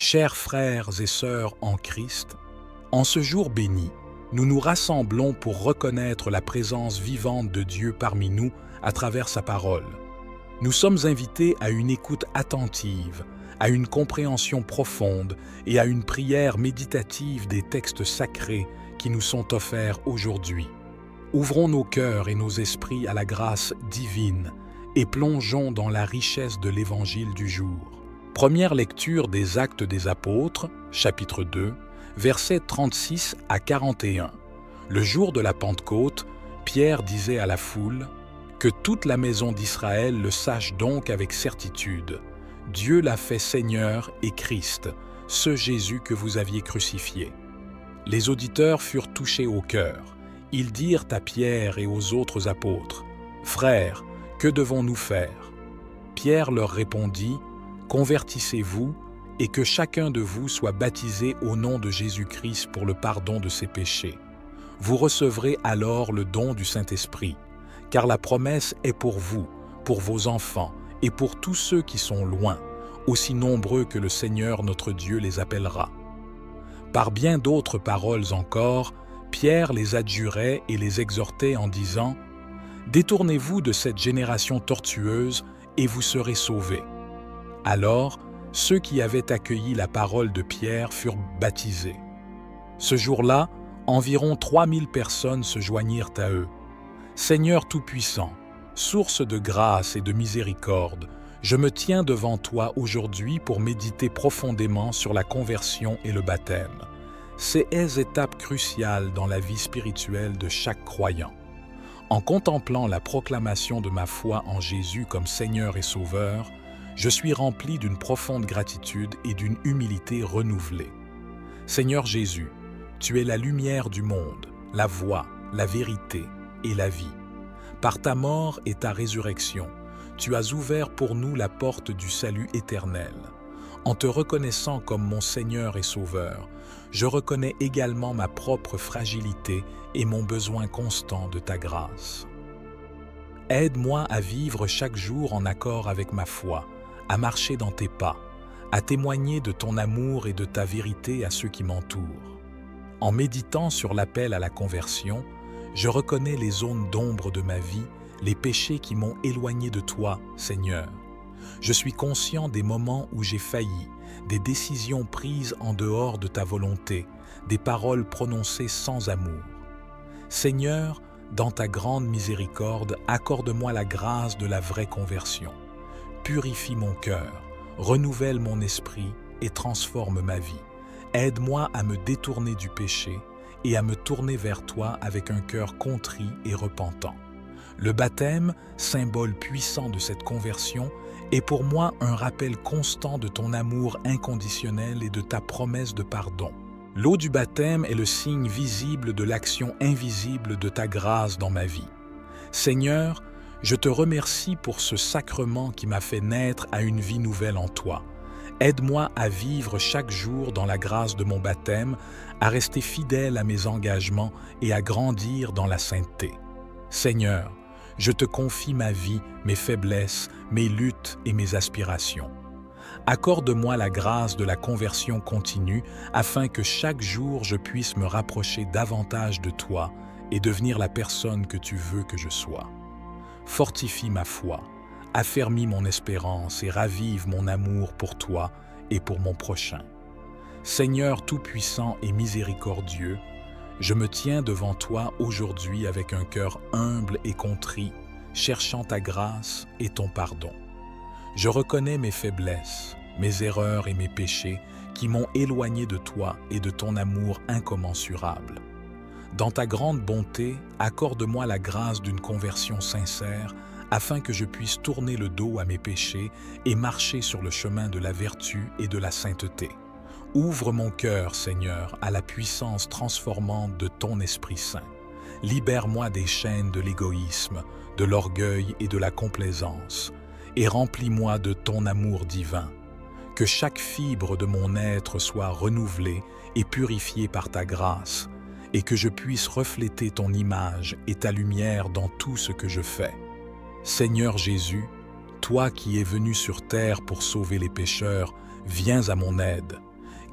Chers frères et sœurs en Christ, en ce jour béni, nous nous rassemblons pour reconnaître la présence vivante de Dieu parmi nous à travers sa parole. Nous sommes invités à une écoute attentive, à une compréhension profonde et à une prière méditative des textes sacrés qui nous sont offerts aujourd'hui. Ouvrons nos cœurs et nos esprits à la grâce divine et plongeons dans la richesse de l'Évangile du jour. Première lecture des Actes des Apôtres, chapitre 2, versets 36 à 41. Le jour de la Pentecôte, Pierre disait à la foule « Que toute la maison d'Israël le sache donc avec certitude. Dieu l'a fait Seigneur et Christ, ce Jésus que vous aviez crucifié. » Les auditeurs furent touchés au cœur. Ils dirent à Pierre et aux autres apôtres « Frères, que devons-nous faire ?» Pierre leur répondit « Convertissez-vous et que chacun de vous soit baptisé au nom de Jésus-Christ pour le pardon de ses péchés. Vous recevrez alors le don du Saint-Esprit, car la promesse est pour vous, pour vos enfants et pour tous ceux qui sont loin, aussi nombreux que le Seigneur notre Dieu les appellera. » Par bien d'autres paroles encore, Pierre les adjurait et les exhortait en disant « Détournez-vous de cette génération tortueuse et vous serez sauvés. » Alors, ceux qui avaient accueilli la parole de Pierre furent baptisés. Ce jour-là, environ 3000 personnes se joignirent à eux. Seigneur Tout-Puissant, source de grâce et de miséricorde, je me tiens devant toi aujourd'hui pour méditer profondément sur la conversion et le baptême. Ces étapes cruciales dans la vie spirituelle de chaque croyant. En contemplant la proclamation de ma foi en Jésus comme Seigneur et Sauveur, je suis rempli d'une profonde gratitude et d'une humilité renouvelée. Seigneur Jésus, tu es la lumière du monde, la voie, la vérité et la vie. Par ta mort et ta résurrection, tu as ouvert pour nous la porte du salut éternel. En te reconnaissant comme mon Seigneur et Sauveur, je reconnais également ma propre fragilité et mon besoin constant de ta grâce. Aide-moi à vivre chaque jour en accord avec ma foi, à marcher dans tes pas, à témoigner de ton amour et de ta vérité à ceux qui m'entourent. En méditant sur l'appel à la conversion, je reconnais les zones d'ombre de ma vie, les péchés qui m'ont éloigné de toi, Seigneur. Je suis conscient des moments où j'ai failli, des décisions prises en dehors de ta volonté, des paroles prononcées sans amour. Seigneur, dans ta grande miséricorde, accorde-moi la grâce de la vraie conversion. Purifie mon cœur, renouvelle mon esprit et transforme ma vie. Aide-moi à me détourner du péché et à me tourner vers toi avec un cœur contrit et repentant. Le baptême, symbole puissant de cette conversion, est pour moi un rappel constant de ton amour inconditionnel et de ta promesse de pardon. L'eau du baptême est le signe visible de l'action invisible de ta grâce dans ma vie. Seigneur, je te remercie pour ce sacrement qui m'a fait naître à une vie nouvelle en toi. Aide-moi à vivre chaque jour dans la grâce de mon baptême, à rester fidèle à mes engagements et à grandir dans la sainteté. Seigneur, je te confie ma vie, mes faiblesses, mes luttes et mes aspirations. Accorde-moi la grâce de la conversion continue afin que chaque jour je puisse me rapprocher davantage de toi et devenir la personne que tu veux que je sois. Fortifie ma foi, affermis mon espérance et ravive mon amour pour toi et pour mon prochain. Seigneur Tout-Puissant et miséricordieux, je me tiens devant toi aujourd'hui avec un cœur humble et contrit, cherchant ta grâce et ton pardon. Je reconnais mes faiblesses, mes erreurs et mes péchés qui m'ont éloigné de toi et de ton amour incommensurable. Dans ta grande bonté, accorde-moi la grâce d'une conversion sincère afin que je puisse tourner le dos à mes péchés et marcher sur le chemin de la vertu et de la sainteté. Ouvre mon cœur, Seigneur, à la puissance transformante de ton Esprit Saint. Libère-moi des chaînes de l'égoïsme, de l'orgueil et de la complaisance, et remplis-moi de ton amour divin. Que chaque fibre de mon être soit renouvelée et purifiée par ta grâce, et que je puisse refléter ton image et ta lumière dans tout ce que je fais. Seigneur Jésus, toi qui es venu sur terre pour sauver les pécheurs, viens à mon aide.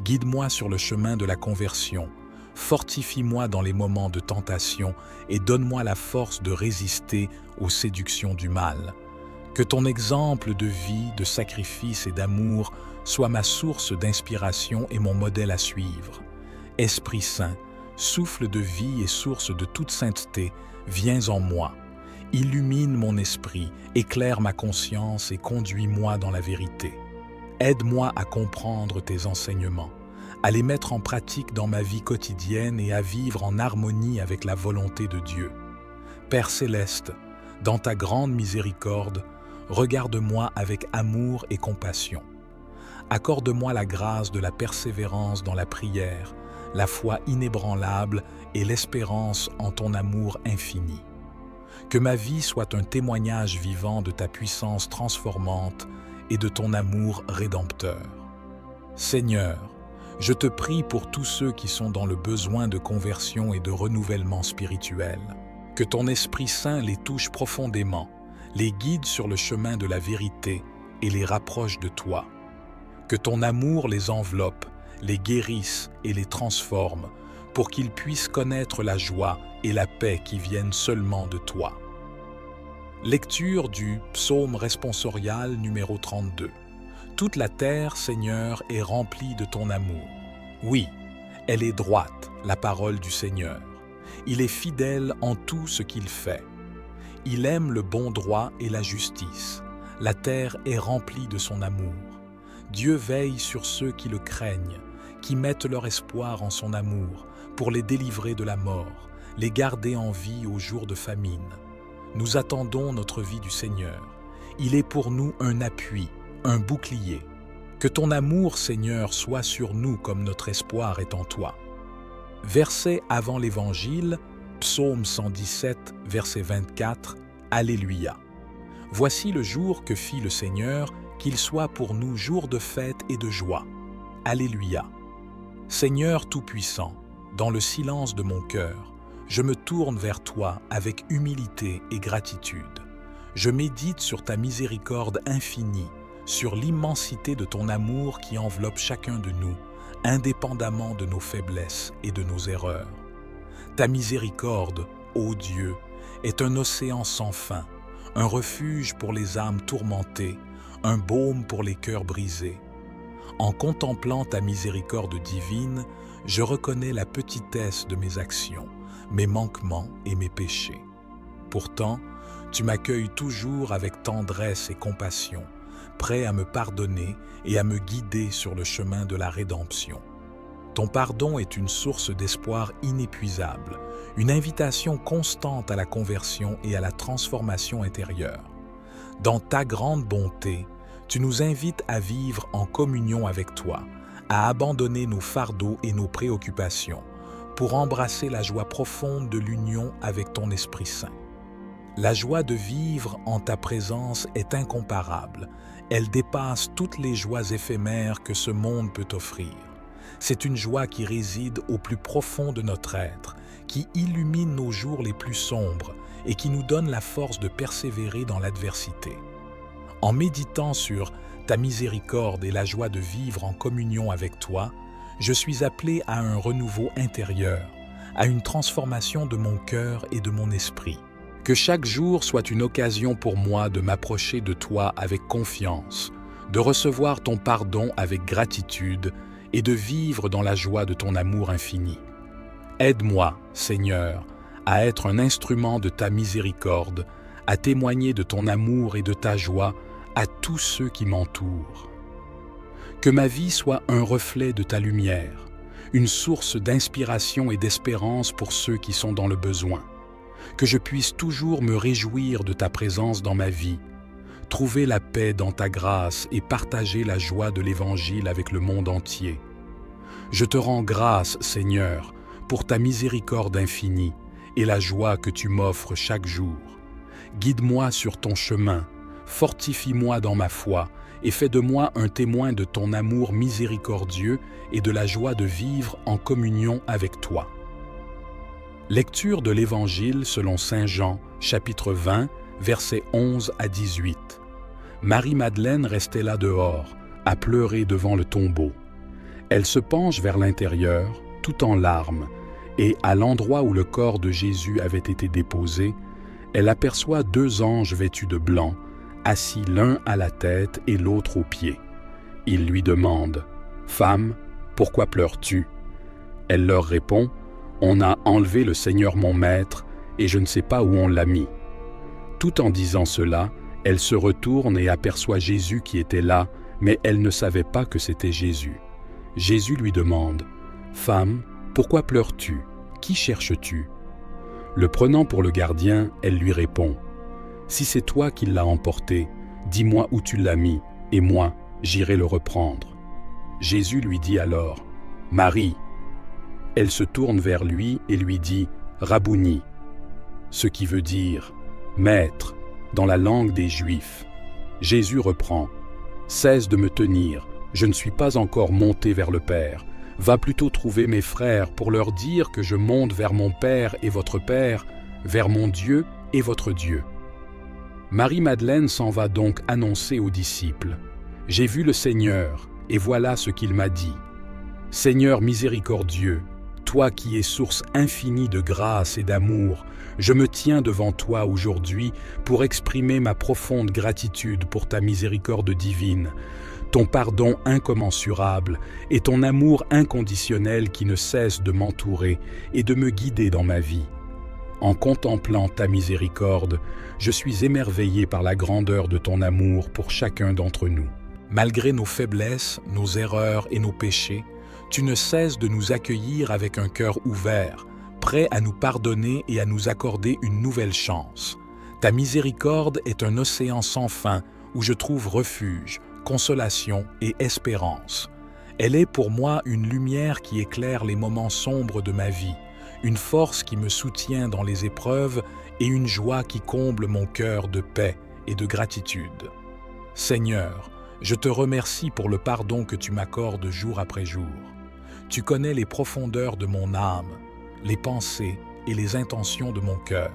Guide-moi sur le chemin de la conversion. Fortifie-moi dans les moments de tentation et donne-moi la force de résister aux séductions du mal. Que ton exemple de vie, de sacrifice et d'amour soit ma source d'inspiration et mon modèle à suivre. Esprit Saint, souffle de vie et source de toute sainteté, viens en moi. Illumine mon esprit, éclaire ma conscience et conduis-moi dans la vérité. Aide-moi à comprendre tes enseignements, à les mettre en pratique dans ma vie quotidienne et à vivre en harmonie avec la volonté de Dieu. Père céleste, dans ta grande miséricorde, regarde-moi avec amour et compassion. Accorde-moi la grâce de la persévérance dans la prière, la foi inébranlable et l'espérance en ton amour infini. Que ma vie soit un témoignage vivant de ta puissance transformante et de ton amour rédempteur. Seigneur, je te prie pour tous ceux qui sont dans le besoin de conversion et de renouvellement spirituel. Que ton Esprit Saint les touche profondément, les guide sur le chemin de la vérité et les rapproche de toi. Que ton amour les enveloppe, les guérisse et les transforme, pour qu'ils puissent connaître la joie et la paix qui viennent seulement de toi. Lecture du psaume responsorial numéro 32. Toute la terre, Seigneur, est remplie de ton amour. Oui, elle est droite, la parole du Seigneur. Il est fidèle en tout ce qu'il fait. Il aime le bon droit et la justice. La terre est remplie de son amour. Dieu veille sur ceux qui le craignent, qui mettent leur espoir en son amour, pour les délivrer de la mort, les garder en vie au jour de famine. Nous attendons notre vie du Seigneur. Il est pour nous un appui, un bouclier. Que ton amour, Seigneur, soit sur nous comme notre espoir est en toi. Verset avant l'Évangile, Psaume 117, verset 24, Alléluia. Voici le jour que fit le Seigneur, qu'il soit pour nous jour de fête et de joie. Alléluia. Seigneur Tout-Puissant, dans le silence de mon cœur, je me tourne vers toi avec humilité et gratitude. Je médite sur ta miséricorde infinie, sur l'immensité de ton amour qui enveloppe chacun de nous, indépendamment de nos faiblesses et de nos erreurs. Ta miséricorde, ô Dieu, est un océan sans fin, un refuge pour les âmes tourmentées, un baume pour les cœurs brisés. En contemplant ta miséricorde divine, je reconnais la petitesse de mes actions, mes manquements et mes péchés. Pourtant, tu m'accueilles toujours avec tendresse et compassion, prêt à me pardonner et à me guider sur le chemin de la rédemption. Ton pardon est une source d'espoir inépuisable, une invitation constante à la conversion et à la transformation intérieure. Dans ta grande bonté, tu nous invites à vivre en communion avec toi, à abandonner nos fardeaux et nos préoccupations, pour embrasser la joie profonde de l'union avec ton Esprit Saint. La joie de vivre en ta présence est incomparable. Elle dépasse toutes les joies éphémères que ce monde peut offrir. C'est une joie qui réside au plus profond de notre être, qui illumine nos jours les plus sombres et qui nous donne la force de persévérer dans l'adversité. En méditant sur ta miséricorde et la joie de vivre en communion avec toi, je suis appelé à un renouveau intérieur, à une transformation de mon cœur et de mon esprit. Que chaque jour soit une occasion pour moi de m'approcher de toi avec confiance, de recevoir ton pardon avec gratitude et de vivre dans la joie de ton amour infini. Aide-moi, Seigneur, à être un instrument de ta miséricorde, à témoigner de ton amour et de ta joie à tous ceux qui m'entourent. Que ma vie soit un reflet de ta lumière, une source d'inspiration et d'espérance pour ceux qui sont dans le besoin. Que je puisse toujours me réjouir de ta présence dans ma vie, trouver la paix dans ta grâce et partager la joie de l'Évangile avec le monde entier. Je te rends grâce, Seigneur, pour ta miséricorde infinie et la joie que tu m'offres chaque jour. Guide-moi sur ton chemin, fortifie-moi dans ma foi et fais de moi un témoin de ton amour miséricordieux et de la joie de vivre en communion avec toi. Lecture de l'Évangile selon saint Jean, chapitre 20, versets 11 à 18. Marie-Madeleine restait là dehors, à pleurer devant le tombeau. Elle se penche vers l'intérieur, tout en larmes, et à l'endroit où le corps de Jésus avait été déposé, elle aperçoit 2 anges vêtus de blanc, assis l'un à la tête et l'autre aux pieds. Ils lui demandent « Femme, pourquoi pleures-tu » Elle leur répond « On a enlevé le Seigneur mon Maître, et je ne sais pas où on l'a mis. » Tout en disant cela, elle se retourne et aperçoit Jésus qui était là, mais elle ne savait pas que c'était Jésus. Jésus lui demande « Femme, pourquoi pleures-tu? Qui cherches-tu » Le prenant pour le gardien, elle lui répond « Si c'est toi qui l'as emporté, dis-moi où tu l'as mis, et moi, j'irai le reprendre. » Jésus lui dit alors « Marie !» Elle se tourne vers lui et lui dit « Rabouni !» ce qui veut dire « Maître » dans la langue des Juifs. Jésus reprend « Cesse de me tenir, je ne suis pas encore monté vers le Père. Va plutôt trouver mes frères pour leur dire que je monte vers mon Père et votre Père, vers mon Dieu et votre Dieu. » Marie-Madeleine s'en va donc annoncer aux disciples « J'ai vu le Seigneur, et voilà ce qu'il m'a dit. Seigneur miséricordieux, toi qui es source infinie de grâce et d'amour, je me tiens devant toi aujourd'hui pour exprimer ma profonde gratitude pour ta miséricorde divine, ton pardon incommensurable et ton amour inconditionnel qui ne cesse de m'entourer et de me guider dans ma vie. En contemplant ta miséricorde, je suis émerveillé par la grandeur de ton amour pour chacun d'entre nous. Malgré nos faiblesses, nos erreurs et nos péchés, tu ne cesses de nous accueillir avec un cœur ouvert, prêt à nous pardonner et à nous accorder une nouvelle chance. Ta miséricorde est un océan sans fin où je trouve refuge, consolation et espérance. Elle est pour moi une lumière qui éclaire les moments sombres de ma vie, une force qui me soutient dans les épreuves et une joie qui comble mon cœur de paix et de gratitude. Seigneur, je te remercie pour le pardon que tu m'accordes jour après jour. Tu connais les profondeurs de mon âme, les pensées et les intentions de mon cœur.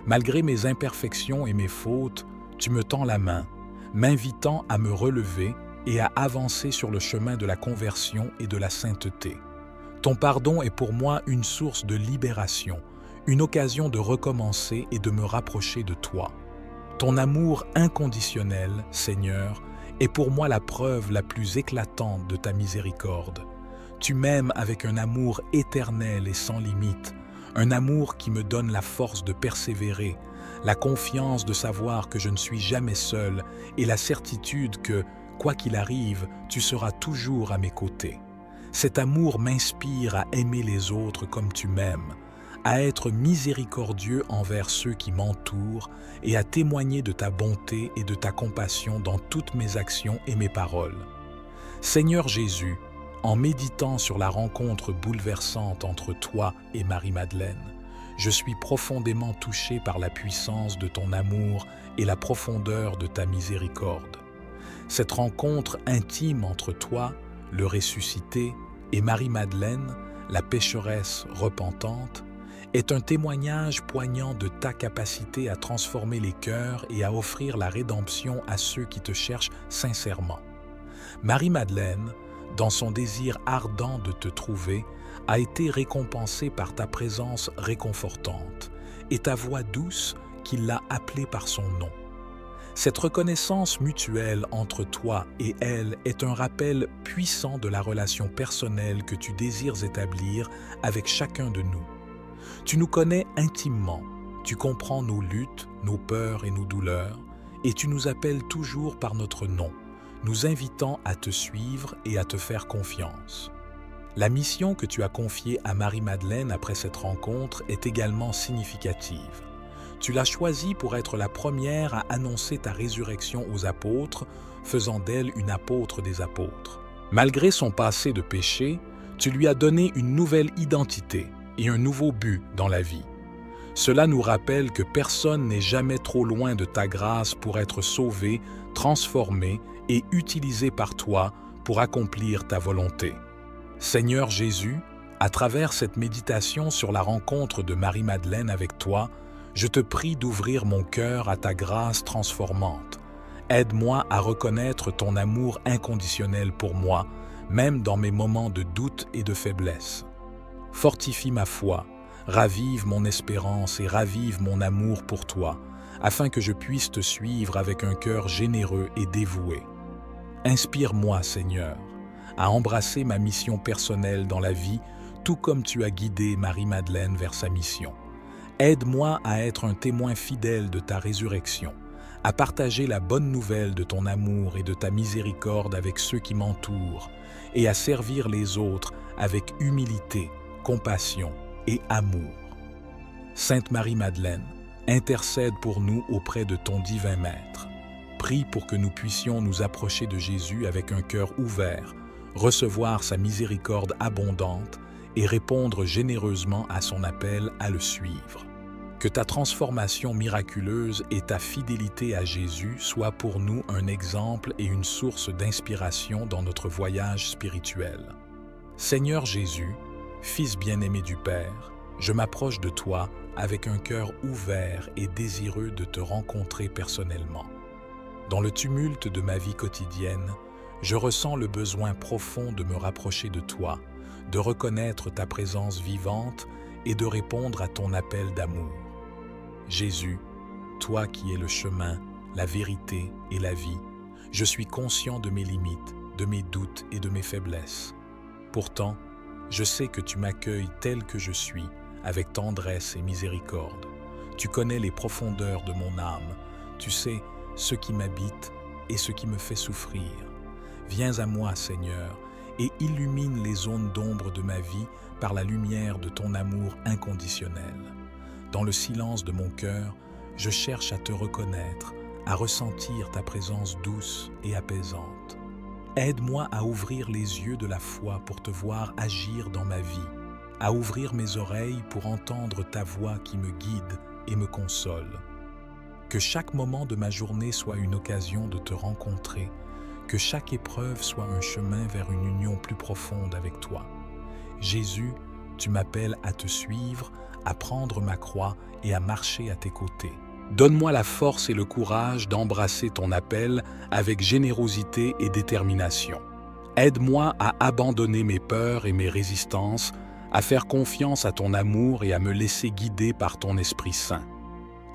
Malgré mes imperfections et mes fautes, tu me tends la main, m'invitant à me relever et à avancer sur le chemin de la conversion et de la sainteté. Ton pardon est pour moi une source de libération, une occasion de recommencer et de me rapprocher de toi. Ton amour inconditionnel, Seigneur, est pour moi la preuve la plus éclatante de ta miséricorde. Tu m'aimes avec un amour éternel et sans limite, un amour qui me donne la force de persévérer, la confiance de savoir que je ne suis jamais seul et la certitude que, quoi qu'il arrive, tu seras toujours à mes côtés. Cet amour m'inspire à aimer les autres comme tu m'aimes, à être miséricordieux envers ceux qui m'entourent et à témoigner de ta bonté et de ta compassion dans toutes mes actions et mes paroles. Seigneur Jésus, en méditant sur la rencontre bouleversante entre toi et Marie-Madeleine, je suis profondément touché par la puissance de ton amour et la profondeur de ta miséricorde. Cette rencontre intime entre toi, le ressuscité, et Marie-Madeleine, la pécheresse repentante, est un témoignage poignant de ta capacité à transformer les cœurs et à offrir la rédemption à ceux qui te cherchent sincèrement. Marie-Madeleine, dans son désir ardent de te trouver, a été récompensée par ta présence réconfortante et ta voix douce qui l'a appelée par son nom. Cette reconnaissance mutuelle entre toi et elle est un rappel puissant de la relation personnelle que tu désires établir avec chacun de nous. Tu nous connais intimement, tu comprends nos luttes, nos peurs et nos douleurs, et tu nous appelles toujours par notre nom, nous invitant à te suivre et à te faire confiance. La mission que tu as confiée à Marie-Madeleine après cette rencontre est également significative. Tu l'as choisie pour être la première à annoncer ta résurrection aux apôtres, faisant d'elle une apôtre des apôtres. Malgré son passé de péché, tu lui as donné une nouvelle identité et un nouveau but dans la vie. Cela nous rappelle que personne n'est jamais trop loin de ta grâce pour être sauvé, transformé et utilisé par toi pour accomplir ta volonté. Seigneur Jésus, à travers cette méditation sur la rencontre de Marie-Madeleine avec toi, je te prie d'ouvrir mon cœur à ta grâce transformante. Aide-moi à reconnaître ton amour inconditionnel pour moi, même dans mes moments de doute et de faiblesse. Fortifie ma foi, ravive mon espérance et ravive mon amour pour toi, afin que je puisse te suivre avec un cœur généreux et dévoué. Inspire-moi, Seigneur, à embrasser ma mission personnelle dans la vie, tout comme tu as guidé Marie-Madeleine vers sa mission. Aide-moi à être un témoin fidèle de ta résurrection, à partager la bonne nouvelle de ton amour et de ta miséricorde avec ceux qui m'entourent, et à servir les autres avec humilité, compassion et amour. Sainte Marie-Madeleine, intercède pour nous auprès de ton divin Maître. Prie pour que nous puissions nous approcher de Jésus avec un cœur ouvert, recevoir sa miséricorde abondante et répondre généreusement à son appel à le suivre. Que ta transformation miraculeuse et ta fidélité à Jésus soient pour nous un exemple et une source d'inspiration dans notre voyage spirituel. Seigneur Jésus, Fils bien-aimé du Père, je m'approche de toi avec un cœur ouvert et désireux de te rencontrer personnellement. Dans le tumulte de ma vie quotidienne, je ressens le besoin profond de me rapprocher de toi, de reconnaître ta présence vivante et de répondre à ton appel d'amour. Jésus, toi qui es le chemin, la vérité et la vie, je suis conscient de mes limites, de mes doutes et de mes faiblesses. Pourtant, je sais que tu m'accueilles tel que je suis, avec tendresse et miséricorde. Tu connais les profondeurs de mon âme, tu sais ce qui m'habite et ce qui me fait souffrir. Viens à moi, Seigneur, et illumine les zones d'ombre de ma vie par la lumière de ton amour inconditionnel. Dans le silence de mon cœur, je cherche à te reconnaître, à ressentir ta présence douce et apaisante. Aide-moi à ouvrir les yeux de la foi pour te voir agir dans ma vie, à ouvrir mes oreilles pour entendre ta voix qui me guide et me console. Que chaque moment de ma journée soit une occasion de te rencontrer, que chaque épreuve soit un chemin vers une union plus profonde avec toi. Jésus, tu m'appelles à te suivre, à prendre ma croix et à marcher à tes côtés. Donne-moi la force et le courage d'embrasser ton appel avec générosité et détermination. Aide-moi à abandonner mes peurs et mes résistances, à faire confiance à ton amour et à me laisser guider par ton Esprit Saint.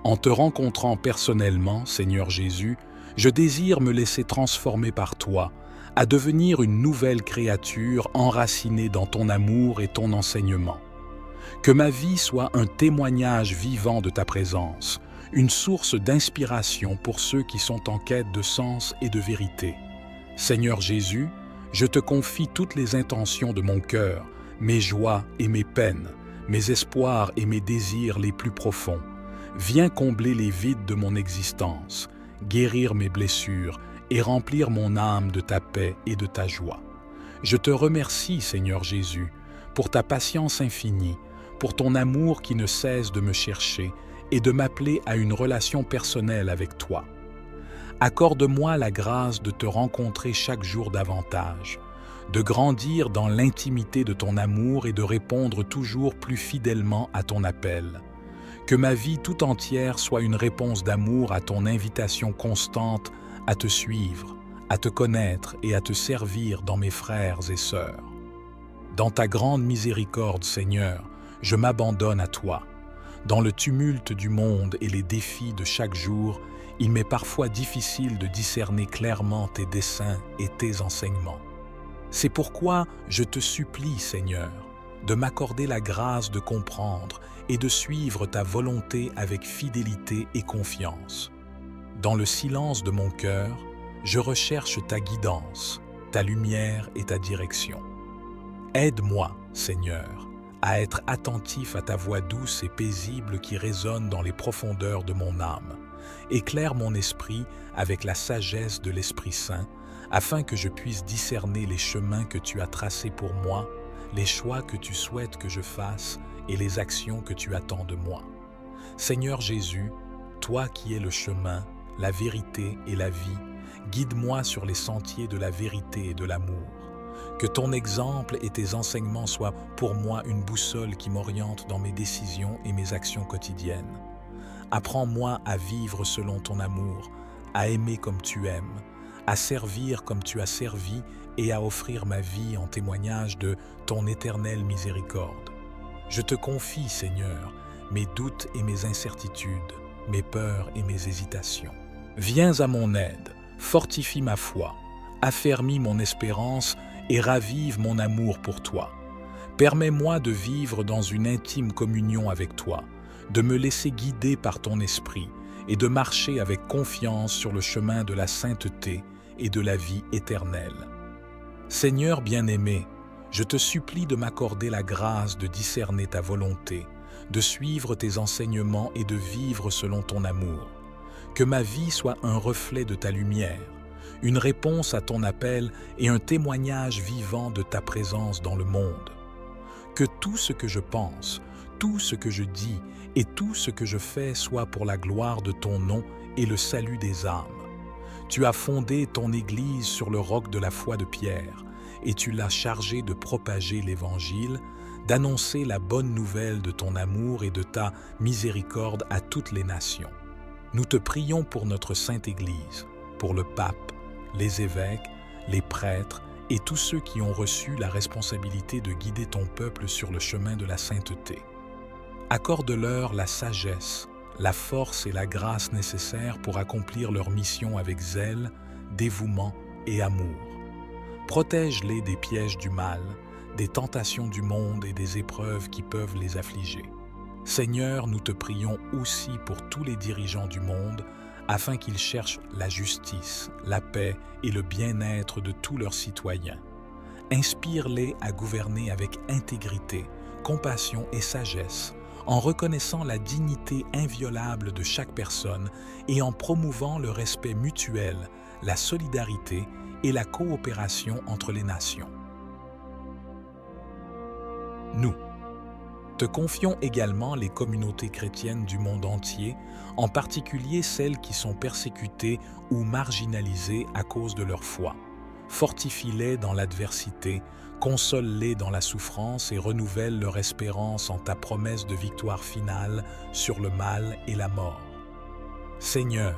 En te rencontrant personnellement, Seigneur Jésus, je désire me laisser transformer par toi, à devenir une nouvelle créature enracinée dans ton amour et ton enseignement. Que ma vie soit un témoignage vivant de ta présence, une source d'inspiration pour ceux qui sont en quête de sens et de vérité. Seigneur Jésus, je te confie toutes les intentions de mon cœur, mes joies et mes peines, mes espoirs et mes désirs les plus profonds. Viens combler les vides de mon existence, guérir mes blessures et remplir mon âme de ta paix et de ta joie. Je te remercie, Seigneur Jésus, pour ta patience infinie, pour ton amour qui ne cesse de me chercher et de m'appeler à une relation personnelle avec toi. Accorde-moi la grâce de te rencontrer chaque jour davantage, de grandir dans l'intimité de ton amour et de répondre toujours plus fidèlement à ton appel. Que ma vie tout entière soit une réponse d'amour à ton invitation constante à te suivre, à te connaître et à te servir dans mes frères et sœurs. Dans ta grande miséricorde, Seigneur, je m'abandonne à toi. Dans le tumulte du monde et les défis de chaque jour, il m'est parfois difficile de discerner clairement tes desseins et tes enseignements. C'est pourquoi je te supplie, Seigneur, de m'accorder la grâce de comprendre et de suivre ta volonté avec fidélité et confiance. Dans le silence de mon cœur, je recherche ta guidance, ta lumière et ta direction. Aide-moi, Seigneur, à être attentif à ta voix douce et paisible qui résonne dans les profondeurs de mon âme. Éclaire mon esprit avec la sagesse de l'Esprit Saint, afin que je puisse discerner les chemins que tu as tracés pour moi, les choix que tu souhaites que je fasse et les actions que tu attends de moi. Seigneur Jésus, toi qui es le chemin, la vérité et la vie, guide-moi sur les sentiers de la vérité et de l'amour. Que ton exemple et tes enseignements soient pour moi une boussole qui m'oriente dans mes décisions et mes actions quotidiennes. Apprends-moi à vivre selon ton amour, à aimer comme tu aimes, à servir comme tu as servi et à offrir ma vie en témoignage de ton éternelle miséricorde. Je te confie, Seigneur, mes doutes et mes incertitudes, mes peurs et mes hésitations. Viens à mon aide, fortifie ma foi, affermis mon espérance et ravive mon amour pour toi. Permets-moi de vivre dans une intime communion avec toi, de me laisser guider par ton esprit et de marcher avec confiance sur le chemin de la sainteté et de la vie éternelle. Seigneur bien-aimé, je te supplie de m'accorder la grâce de discerner ta volonté, de suivre tes enseignements et de vivre selon ton amour. Que ma vie soit un reflet de ta lumière, une réponse à ton appel et un témoignage vivant de ta présence dans le monde. Que tout ce que je pense, tout ce que je dis et tout ce que je fais soit pour la gloire de ton nom et le salut des âmes. Tu as fondé ton Église sur le roc de la foi de Pierre, et tu l'as chargé de propager l'Évangile, d'annoncer la bonne nouvelle de ton amour et de ta miséricorde à toutes les nations. Nous te prions pour notre Sainte Église, pour le pape, les évêques, les prêtres et tous ceux qui ont reçu la responsabilité de guider ton peuple sur le chemin de la sainteté. Accorde-leur la sagesse, la force et la grâce nécessaires pour accomplir leur mission avec zèle, dévouement et amour. Protège-les des pièges du mal, des tentations du monde et des épreuves qui peuvent les affliger. Seigneur, nous te prions aussi pour tous les dirigeants du monde, afin qu'ils cherchent la justice, la paix et le bien-être de tous leurs citoyens. Inspire-les à gouverner avec intégrité, compassion et sagesse, en reconnaissant la dignité inviolable de chaque personne et en promouvant le respect mutuel, la solidarité et la coopération entre les nations. Nous te confions également les communautés chrétiennes du monde entier, en particulier celles qui sont persécutées ou marginalisées à cause de leur foi. Fortifie-les dans l'adversité, console-les dans la souffrance et renouvelle leur espérance en ta promesse de victoire finale sur le mal et la mort. Seigneur,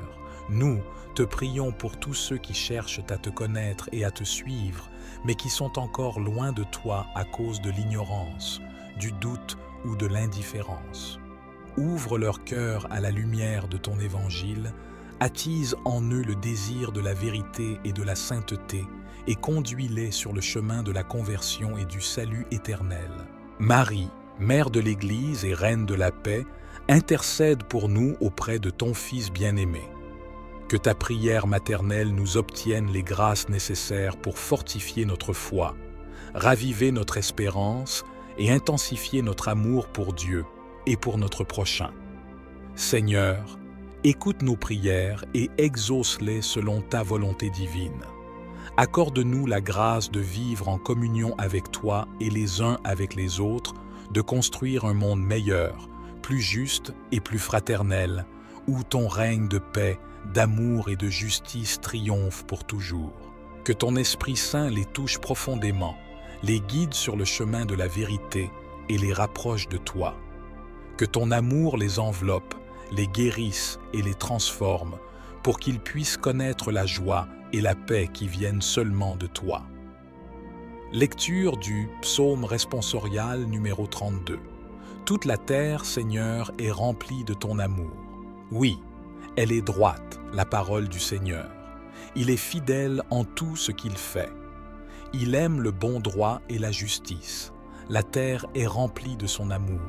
nous te prions pour tous ceux qui cherchent à te connaître et à te suivre, mais qui sont encore loin de toi à cause de l'ignorance, du doute ou de l'indifférence. Ouvre leur cœur à la lumière de ton évangile, attise en eux le désir de la vérité et de la sainteté, et conduis-les sur le chemin de la conversion et du salut éternel. Marie, Mère de l'Église et Reine de la paix, intercède pour nous auprès de ton Fils bien-aimé. Que ta prière maternelle nous obtienne les grâces nécessaires pour fortifier notre foi, raviver notre espérance et intensifier notre amour pour Dieu et pour notre prochain. Seigneur, écoute nos prières et exauce-les selon ta volonté divine. Accorde-nous la grâce de vivre en communion avec toi et les uns avec les autres, de construire un monde meilleur, plus juste et plus fraternel, où ton règne de paix, d'amour et de justice triomphe pour toujours. Que ton Esprit Saint les touche profondément, les guide sur le chemin de la vérité et les rapproche de toi. Que ton amour les enveloppe, les guérisse et les transforme, pour qu'ils puissent connaître la joie et la paix qui viennent seulement de toi. Lecture du psaume responsorial numéro 32. Toute la terre, Seigneur, est remplie de ton amour. Oui, elle est droite, la parole du Seigneur. Il est fidèle en tout ce qu'il fait. Il aime le bon droit et la justice. La terre est remplie de son amour.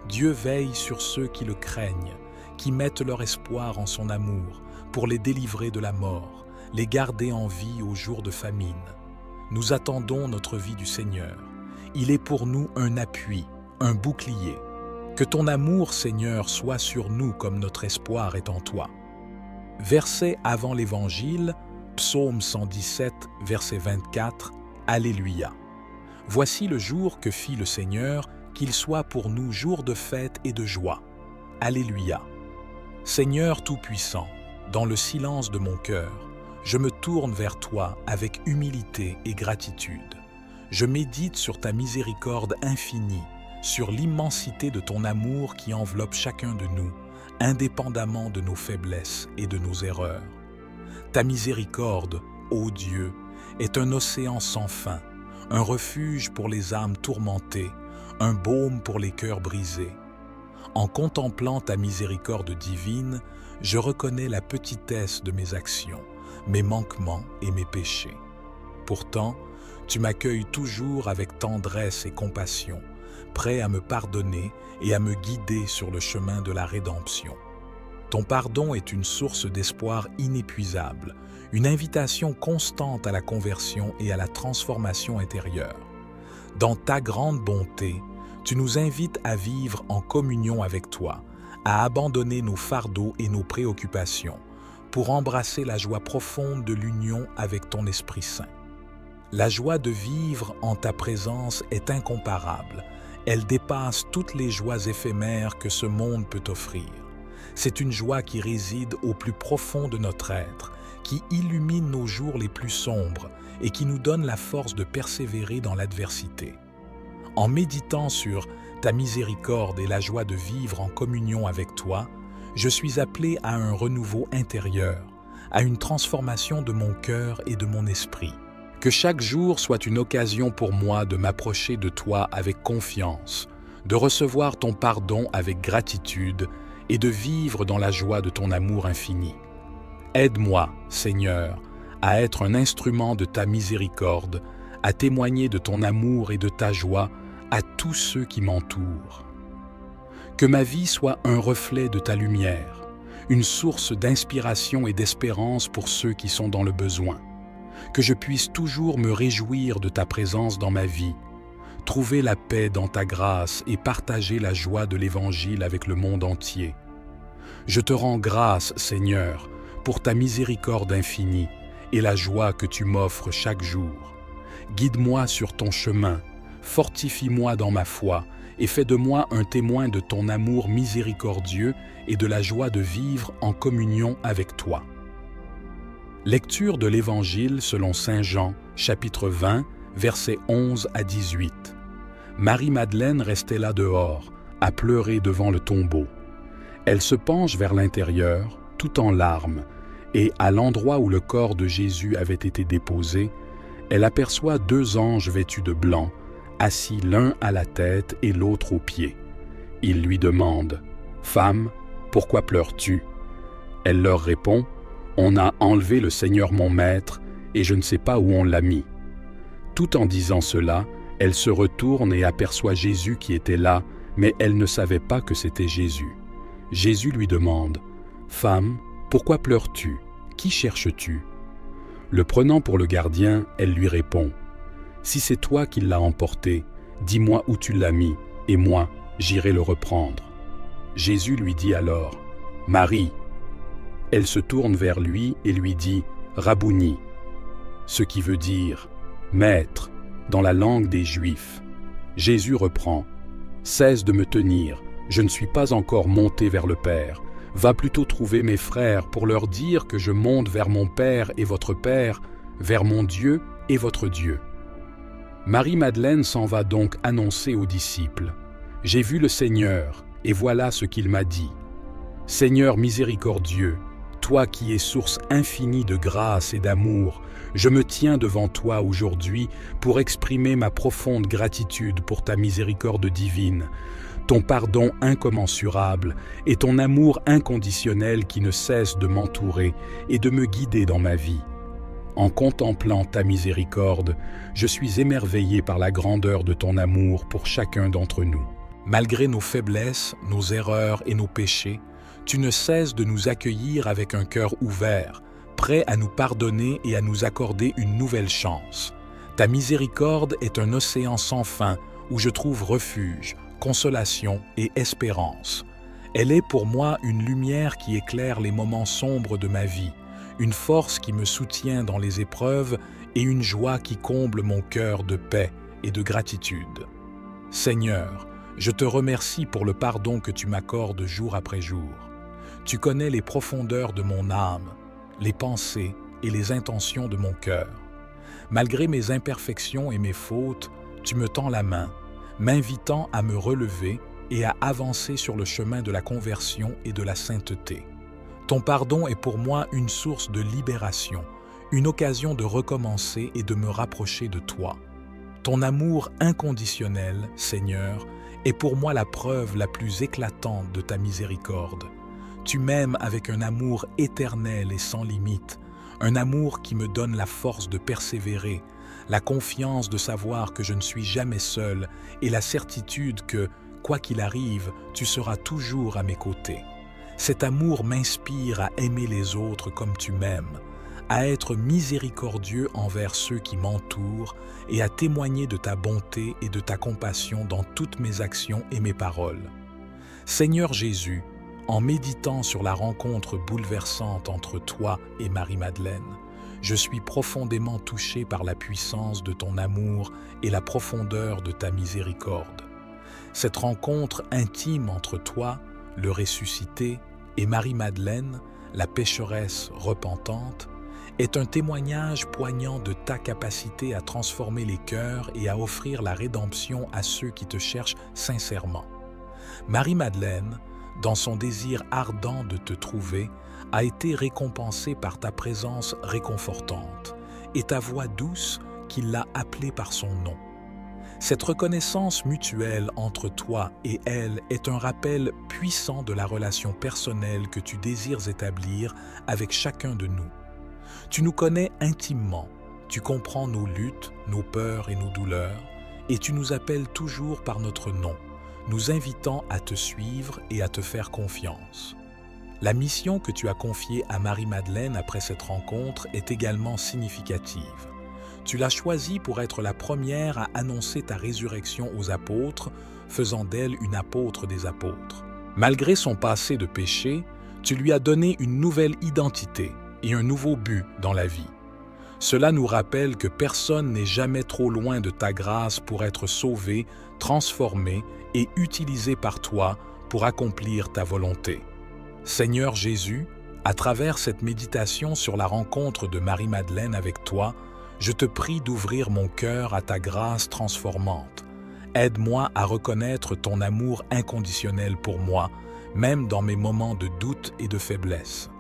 Dieu veille sur ceux qui le craignent, qui mettent leur espoir en son amour, pour les délivrer de la mort, les garder en vie au jour de famine. Nous attendons notre vie du Seigneur. Il est pour nous un appui, un bouclier. Que ton amour, Seigneur, soit sur nous comme notre espoir est en toi. Verset avant l'Évangile, Psaume 117, verset 24, Alléluia. Voici le jour que fit le Seigneur, qu'il soit pour nous jour de fête et de joie. Alléluia. Seigneur Tout-Puissant, dans le silence de mon cœur, je me tourne vers toi avec humilité et gratitude. Je médite sur ta miséricorde infinie, sur l'immensité de ton amour qui enveloppe chacun de nous, indépendamment de nos faiblesses et de nos erreurs. Ta miséricorde, ô Dieu, est un océan sans fin, un refuge pour les âmes tourmentées, un baume pour les cœurs brisés. En contemplant ta miséricorde divine, je reconnais la petitesse de mes actions, mes manquements et mes péchés. Pourtant, tu m'accueilles toujours avec tendresse et compassion, prêt à me pardonner et à me guider sur le chemin de la rédemption. Ton pardon est une source d'espoir inépuisable, une invitation constante à la conversion et à la transformation intérieure. Dans ta grande bonté, tu nous invites à vivre en communion avec toi, à abandonner nos fardeaux et nos préoccupations, pour embrasser la joie profonde de l'union avec ton Esprit Saint. La joie de vivre en ta présence est incomparable. Elle dépasse toutes les joies éphémères que ce monde peut offrir. C'est une joie qui réside au plus profond de notre être, qui illumine nos jours les plus sombres et qui nous donne la force de persévérer dans l'adversité. En méditant sur ta miséricorde et la joie de vivre en communion avec toi, je suis appelé à un renouveau intérieur, à une transformation de mon cœur et de mon esprit. Que chaque jour soit une occasion pour moi de m'approcher de toi avec confiance, de recevoir ton pardon avec gratitude et de vivre dans la joie de ton amour infini. Aide-moi, Seigneur, à être un instrument de ta miséricorde, à témoigner de ton amour et de ta joie à tous ceux qui m'entourent. Que ma vie soit un reflet de ta lumière, une source d'inspiration et d'espérance pour ceux qui sont dans le besoin. Que je puisse toujours me réjouir de ta présence dans ma vie, trouver la paix dans ta grâce et partager la joie de l'Évangile avec le monde entier. Je te rends grâce, Seigneur, pour ta miséricorde infinie et la joie que tu m'offres chaque jour. Guide-moi sur ton chemin, fortifie-moi dans ma foi et fais de moi un témoin de ton amour miséricordieux et de la joie de vivre en communion avec toi. Lecture de l'Évangile selon saint Jean, chapitre 20, versets 11 à 18. Marie-Madeleine restait là dehors, à pleurer devant le tombeau. Elle se penche vers l'intérieur, tout en larmes, et à l'endroit où le corps de Jésus avait été déposé, elle aperçoit 2 anges vêtus de blanc, assis l'un à la tête et l'autre aux pieds. Ils lui demandent « Femme, pourquoi pleures-tu » Elle leur répond « On a enlevé le Seigneur mon Maître, et je ne sais pas où on l'a mis. » Tout en disant cela, elle se retourne et aperçoit Jésus qui était là, mais elle ne savait pas que c'était Jésus. Jésus lui demande « Femme, pourquoi pleures-tu? Qui cherches-tu » Le prenant pour le gardien, elle lui répond « Si c'est toi qui l'as emporté, dis-moi où tu l'as mis, et moi, j'irai le reprendre. » Jésus lui dit alors « Marie !» Elle se tourne vers lui et lui dit « Rabouni !» ce qui veut dire « Maître » dans la langue des Juifs. Jésus reprend « Cesse de me tenir, je ne suis pas encore monté vers le Père. Va plutôt trouver mes frères pour leur dire que je monte vers mon Père et votre Père, vers mon Dieu et votre Dieu. » Marie-Madeleine s'en va donc annoncer aux disciples « J'ai vu le Seigneur, et voilà ce qu'il m'a dit. Seigneur miséricordieux, toi qui es source infinie de grâce et d'amour, je me tiens devant toi aujourd'hui pour exprimer ma profonde gratitude pour ta miséricorde divine, ton pardon incommensurable et ton amour inconditionnel qui ne cesse de m'entourer et de me guider dans ma vie. En contemplant ta miséricorde, je suis émerveillé par la grandeur de ton amour pour chacun d'entre nous. Malgré nos faiblesses, nos erreurs et nos péchés, tu ne cesses de nous accueillir avec un cœur ouvert, prêt à nous pardonner et à nous accorder une nouvelle chance. Ta miséricorde est un océan sans fin où je trouve refuge, consolation et espérance. Elle est pour moi une lumière qui éclaire les moments sombres de ma vie, une force qui me soutient dans les épreuves et une joie qui comble mon cœur de paix et de gratitude. Seigneur, je te remercie pour le pardon que tu m'accordes jour après jour. Tu connais les profondeurs de mon âme, les pensées et les intentions de mon cœur. Malgré mes imperfections et mes fautes, tu me tends la main, m'invitant à me relever et à avancer sur le chemin de la conversion et de la sainteté. Ton pardon est pour moi une source de libération, une occasion de recommencer et de me rapprocher de toi. Ton amour inconditionnel, Seigneur, est pour moi la preuve la plus éclatante de ta miséricorde. Tu m'aimes avec un amour éternel et sans limite, un amour qui me donne la force de persévérer, la confiance de savoir que je ne suis jamais seul et la certitude que, quoi qu'il arrive, tu seras toujours à mes côtés. Cet amour m'inspire à aimer les autres comme tu m'aimes, à être miséricordieux envers ceux qui m'entourent et à témoigner de ta bonté et de ta compassion dans toutes mes actions et mes paroles. Seigneur Jésus, en méditant sur la rencontre bouleversante entre toi et Marie-Madeleine, je suis profondément touché par la puissance de ton amour et la profondeur de ta miséricorde. Cette rencontre intime entre toi, le ressuscité, et Marie-Madeleine, la pécheresse repentante, est un témoignage poignant de ta capacité à transformer les cœurs et à offrir la rédemption à ceux qui te cherchent sincèrement. Marie-Madeleine, dans son désir ardent de te trouver, a été récompensée par ta présence réconfortante et ta voix douce qui l'a appelée par son nom. Cette reconnaissance mutuelle entre toi et elle est un rappel puissant de la relation personnelle que tu désires établir avec chacun de nous. Tu nous connais intimement, tu comprends nos luttes, nos peurs et nos douleurs, et tu nous appelles toujours par notre nom, nous invitant à te suivre et à te faire confiance. La mission que tu as confiée à Marie-Madeleine après cette rencontre est également significative. Tu l'as choisie pour être la première à annoncer ta résurrection aux apôtres, faisant d'elle une apôtre des apôtres. Malgré son passé de péché, tu lui as donné une nouvelle identité et un nouveau but dans la vie. Cela nous rappelle que personne n'est jamais trop loin de ta grâce pour être sauvé, transformé et utilisé par toi pour accomplir ta volonté. Seigneur Jésus, à travers cette méditation sur la rencontre de Marie-Madeleine avec toi, je te prie d'ouvrir mon cœur à ta grâce transformante. Aide-moi à reconnaître ton amour inconditionnel pour moi, même dans mes moments de doute et de faiblesse.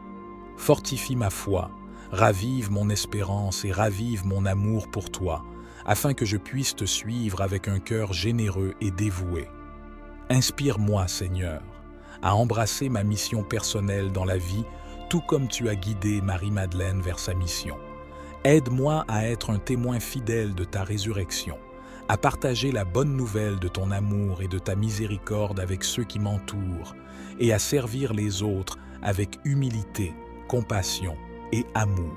Fortifie ma foi, ravive mon espérance et ravive mon amour pour toi, afin que je puisse te suivre avec un cœur généreux et dévoué. Inspire-moi, Seigneur, à embrasser ma mission personnelle dans la vie, tout comme tu as guidé Marie-Madeleine vers sa mission. Aide-moi à être un témoin fidèle de ta résurrection, à partager la bonne nouvelle de ton amour et de ta miséricorde avec ceux qui m'entourent, et à servir les autres avec humilité, compassion et amour.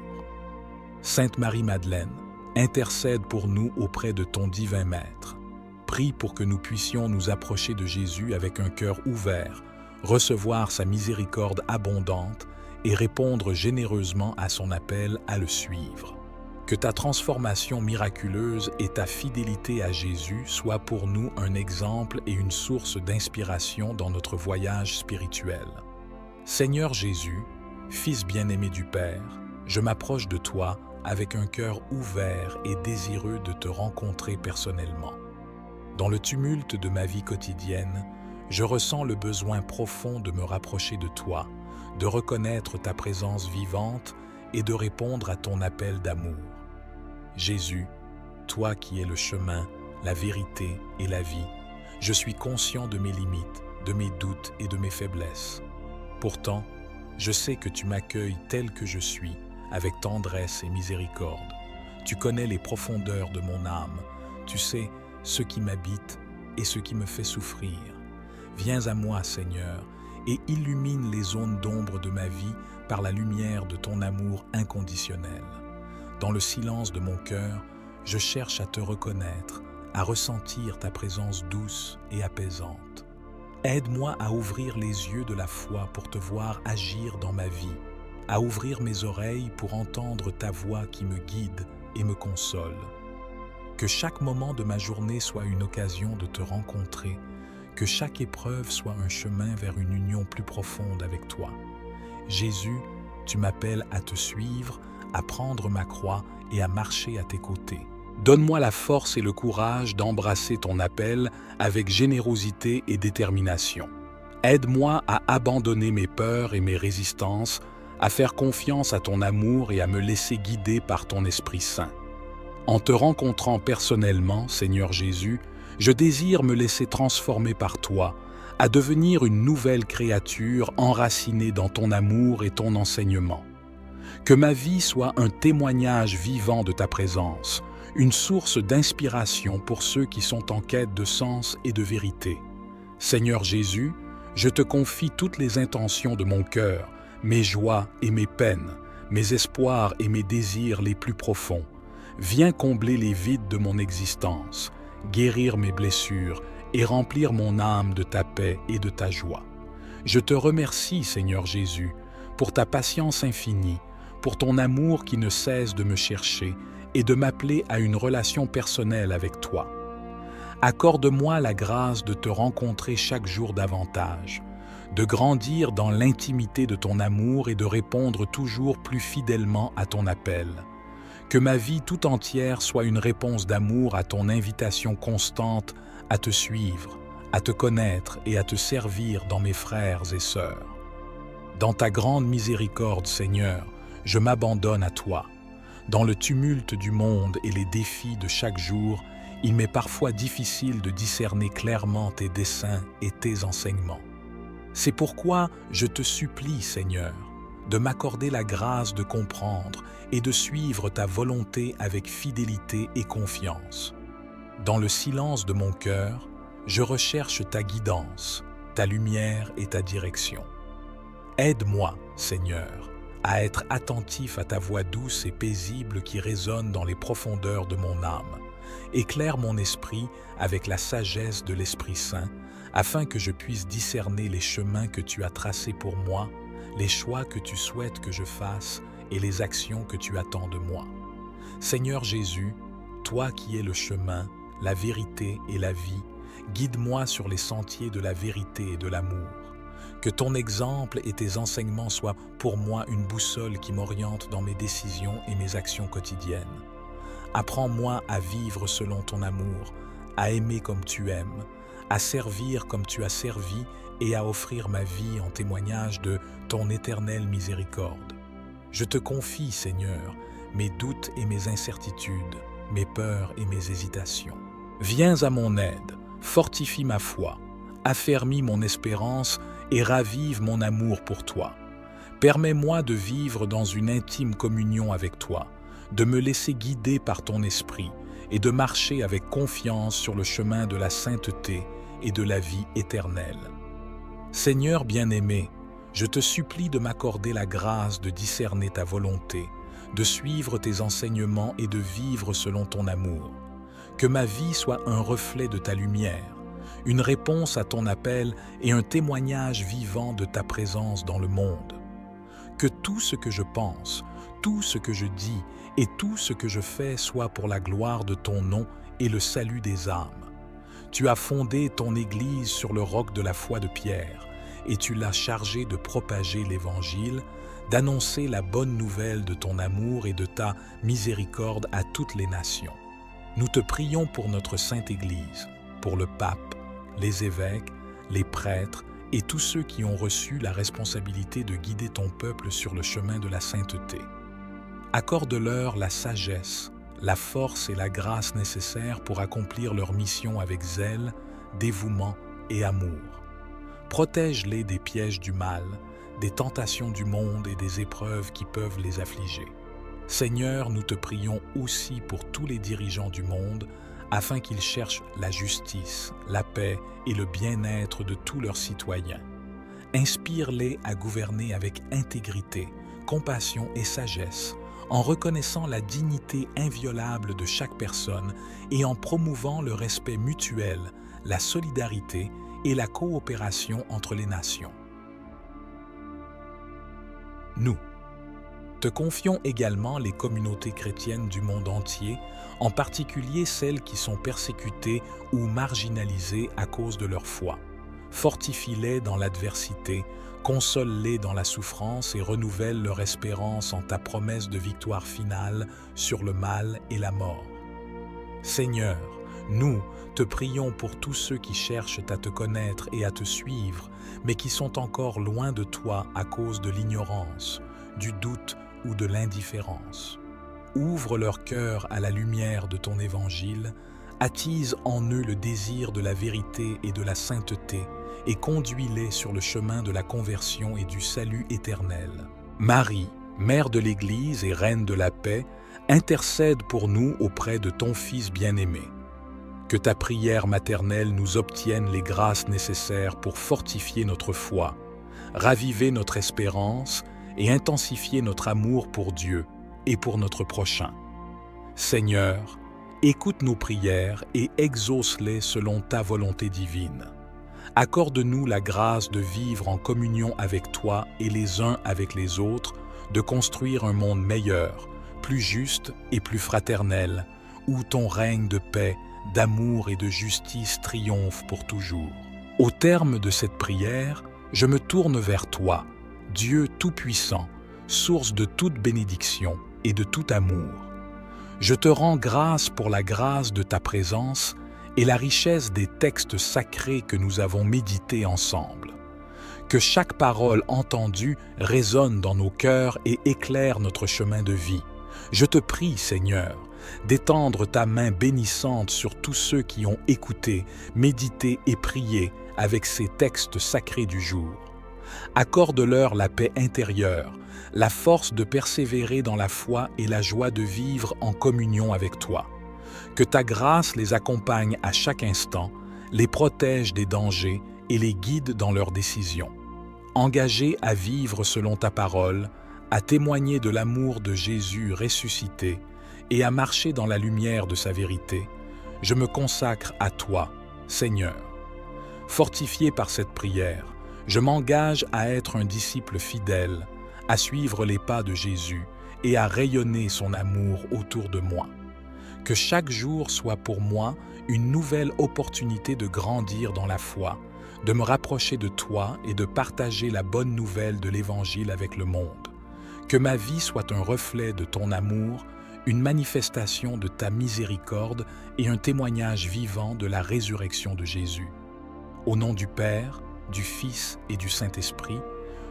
Sainte Marie-Madeleine, intercède pour nous auprès de ton divin Maître. Prie pour que nous puissions nous approcher de Jésus avec un cœur ouvert, recevoir sa miséricorde abondante et répondre généreusement à son appel à le suivre. Que ta transformation miraculeuse et ta fidélité à Jésus soient pour nous un exemple et une source d'inspiration dans notre voyage spirituel. Seigneur Jésus, Fils bien-aimé du Père, je m'approche de toi avec un cœur ouvert et désireux de te rencontrer personnellement. Dans le tumulte de ma vie quotidienne, je ressens le besoin profond de me rapprocher de toi, de reconnaître ta présence vivante et de répondre à ton appel d'amour. Jésus, toi qui es le chemin, la vérité et la vie, je suis conscient de mes limites, de mes doutes et de mes faiblesses. Pourtant, je sais que tu m'accueilles tel que je suis, avec tendresse et miséricorde. Tu connais les profondeurs de mon âme, tu sais ce qui m'habite et ce qui me fait souffrir. Viens à moi, Seigneur, et illumine les zones d'ombre de ma vie par la lumière de ton amour inconditionnel. Dans le silence de mon cœur, je cherche à te reconnaître, à ressentir ta présence douce et apaisante. Aide-moi à ouvrir les yeux de la foi pour te voir agir dans ma vie, à ouvrir mes oreilles pour entendre ta voix qui me guide et me console. Que chaque moment de ma journée soit une occasion de te rencontrer, que chaque épreuve soit un chemin vers une union plus profonde avec toi. Jésus, tu m'appelles à te suivre, à prendre ma croix et à marcher à tes côtés. Donne-moi la force et le courage d'embrasser ton appel avec générosité et détermination. Aide-moi à abandonner mes peurs et mes résistances à faire confiance à ton amour et à me laisser guider par ton Esprit Saint. En te rencontrant personnellement, Seigneur Jésus, je désire me laisser transformer par toi, à devenir une nouvelle créature enracinée dans ton amour et ton enseignement. Que ma vie soit un témoignage vivant de ta présence, une source d'inspiration pour ceux qui sont en quête de sens et de vérité. Seigneur Jésus, je te confie toutes les intentions de mon cœur, mes joies et mes peines, mes espoirs et mes désirs les plus profonds. Viens combler les vides de mon existence, guérir mes blessures et remplir mon âme de ta paix et de ta joie. Je te remercie, Seigneur Jésus, pour ta patience infinie, pour ton amour qui ne cesse de me chercher et de m'appeler à une relation personnelle avec toi. Accorde-moi la grâce de te rencontrer chaque jour davantage, de grandir dans l'intimité de ton amour et de répondre toujours plus fidèlement à ton appel. Que ma vie tout entière soit une réponse d'amour à ton invitation constante à te suivre, à te connaître et à te servir dans mes frères et sœurs. Dans ta grande miséricorde, Seigneur, je m'abandonne à toi. Dans le tumulte du monde et les défis de chaque jour, il m'est parfois difficile de discerner clairement tes desseins et tes enseignements. C'est pourquoi je te supplie, Seigneur, de m'accorder la grâce de comprendre et de suivre ta volonté avec fidélité et confiance. Dans le silence de mon cœur, je recherche ta guidance, ta lumière et ta direction. Aide-moi, Seigneur, à être attentif à ta voix douce et paisible qui résonne dans les profondeurs de mon âme. Éclaire mon esprit avec la sagesse de l'Esprit Saint, afin que je puisse discerner les chemins que tu as tracés pour moi, les choix que tu souhaites que je fasse et les actions que tu attends de moi. Seigneur Jésus, toi qui es le chemin, la vérité et la vie, guide-moi sur les sentiers de la vérité et de l'amour. Que ton exemple et tes enseignements soient pour moi une boussole qui m'oriente dans mes décisions et mes actions quotidiennes. Apprends-moi à vivre selon ton amour, à aimer comme tu aimes, à servir comme tu as servi et à offrir ma vie en témoignage de ton éternelle miséricorde. Je te confie, Seigneur, mes doutes et mes incertitudes, mes peurs et mes hésitations. Viens à mon aide, fortifie ma foi, affermis mon espérance et ravive mon amour pour toi. Permets-moi de vivre dans une intime communion avec toi, de me laisser guider par ton esprit et de marcher avec confiance sur le chemin de la sainteté et de la vie éternelle. Seigneur bien-aimé, je te supplie de m'accorder la grâce de discerner ta volonté, de suivre tes enseignements et de vivre selon ton amour. Que ma vie soit un reflet de ta lumière, une réponse à ton appel et un témoignage vivant de ta présence dans le monde. Que tout ce que je pense, tout ce que je dis et tout ce que je fais soit pour la gloire de ton nom et le salut des âmes. Tu as fondé ton Église sur le roc de la foi de Pierre, et tu l'as chargé de propager l'Évangile, d'annoncer la bonne nouvelle de ton amour et de ta miséricorde à toutes les nations. Nous te prions pour notre Sainte Église, pour le pape, les évêques, les prêtres et tous ceux qui ont reçu la responsabilité de guider ton peuple sur le chemin de la sainteté. Accorde-leur la sagesse, la force et la grâce nécessaires pour accomplir leur mission avec zèle, dévouement et amour. Protège-les des pièges du mal, des tentations du monde et des épreuves qui peuvent les affliger. Seigneur, nous te prions aussi pour tous les dirigeants du monde, afin qu'ils cherchent la justice, la paix et le bien-être de tous leurs citoyens. Inspire-les à gouverner avec intégrité, compassion et sagesse, en reconnaissant la dignité inviolable de chaque personne et en promouvant le respect mutuel, la solidarité et la coopération entre les nations. Nous te confions également les communautés chrétiennes du monde entier, en particulier celles qui sont persécutées ou marginalisées à cause de leur foi. Fortifie-les dans l'adversité, console-les dans la souffrance et renouvelle leur espérance en ta promesse de victoire finale sur le mal et la mort. Seigneur, nous te prions pour tous ceux qui cherchent à te connaître et à te suivre, mais qui sont encore loin de toi à cause de l'ignorance, du doute ou de l'indifférence. Ouvre leur cœur à la lumière de ton évangile, attise en eux le désir de la vérité et de la sainteté, et conduis-les sur le chemin de la conversion et du salut éternel. Marie, Mère de l'Église et Reine de la paix, intercède pour nous auprès de ton Fils bien-aimé. Que ta prière maternelle nous obtienne les grâces nécessaires pour fortifier notre foi, raviver notre espérance et intensifier notre amour pour Dieu et pour notre prochain. Seigneur, écoute nos prières et exauce-les selon ta volonté divine. Accorde-nous la grâce de vivre en communion avec toi et les uns avec les autres, de construire un monde meilleur, plus juste et plus fraternel, où ton règne de paix, d'amour et de justice triomphe pour toujours. Au terme de cette prière, je me tourne vers toi, Dieu Tout-Puissant, source de toute bénédiction et de tout amour. Je te rends grâce pour la grâce de ta présence et la richesse des textes sacrés que nous avons médités ensemble. Que chaque parole entendue résonne dans nos cœurs et éclaire notre chemin de vie. Je te prie, Seigneur, d'étendre ta main bénissante sur tous ceux qui ont écouté, médité et prié avec ces textes sacrés du jour. Accorde-leur la paix intérieure, la force de persévérer dans la foi et la joie de vivre en communion avec toi. Que ta grâce les accompagne à chaque instant, les protège des dangers et les guide dans leurs décisions. Engagés à vivre selon ta parole, à témoigner de l'amour de Jésus ressuscité et à marcher dans la lumière de sa vérité, je me consacre à toi, Seigneur. Fortifié par cette prière, je m'engage à être un disciple fidèle, à suivre les pas de Jésus et à rayonner son amour autour de moi. Que chaque jour soit pour moi une nouvelle opportunité de grandir dans la foi, de me rapprocher de toi et de partager la bonne nouvelle de l'Évangile avec le monde. Que ma vie soit un reflet de ton amour, une manifestation de ta miséricorde et un témoignage vivant de la résurrection de Jésus. Au nom du Père, du Fils et du Saint-Esprit,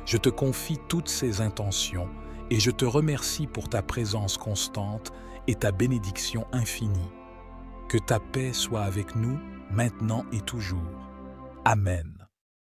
je te confie toutes ces intentions et je te remercie pour ta présence constante et ta bénédiction infinie. Que ta paix soit avec nous, maintenant et toujours. Amen.